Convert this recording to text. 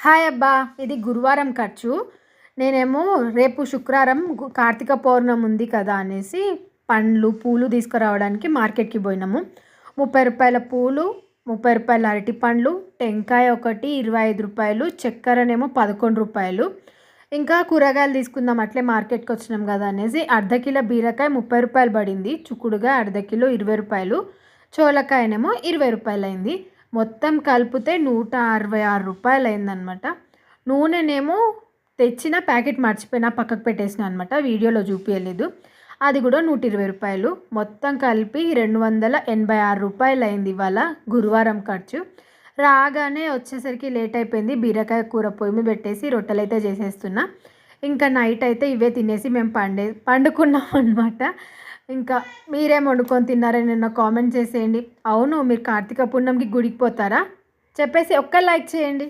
Hi అబ్బా! ఇది గురువారం ఖర్చు. నేనేమో రేపు శుక్రవారం కార్తీక పౌర్ణమి ఉంది కదా అనేసి పండ్లు, పూలు తీసుకురావడానికి మార్కెట్‌కి పోయినాము. రూ. 30 పూలు, రూ. 30 అరటి పండ్లు, టెంకాయ ఒకటి రూ. 25, చక్కెరనేమో రూ. 11. ఇంకా కూరగాయలు తీసుకుందాం అట్లే మార్కెట్‌కి వచ్చినాం కదా అనేసి అర్ధ కిలో బీరకాయ రూ. 30 పడింది. చుక్కుడుగాయ అర్ధ కిలో రూ. 20, చోలకాయనేమో రూ. 20 అయింది. మొత్తం కలిపితే రూ. 166 అయిందనమాట. నూనెనేమో తెచ్చిన ప్యాకెట్ మర్చిపోయినా పక్కకు పెట్టేసిన అనమాట. వీడియోలో చూపించలేదు. అది కూడా రూ. 120. మొత్తం కలిపి రూ. 286 అయింది ఇవాళ గురువారం ఖర్చు. రాగానే వచ్చేసరికి లేట్ అయిపోయింది. బీరకాయ కూర పొయ్యి మీద పెట్టేసి రొట్టెలైతే చేసేస్తున్నా. ఇంకా నైట్ అయితే ఇవే తినేసి మేము పండుకున్నాం అనమాట. ఇంకా మీరేం వండుకొని తిన్నారని నిన్న కామెంట్ చేసేయండి. అవును, మీరు కార్తీక పూర్ణమికి గుడికి పోతారా చెప్పేసి ఒక్క లైక్ చేయండి.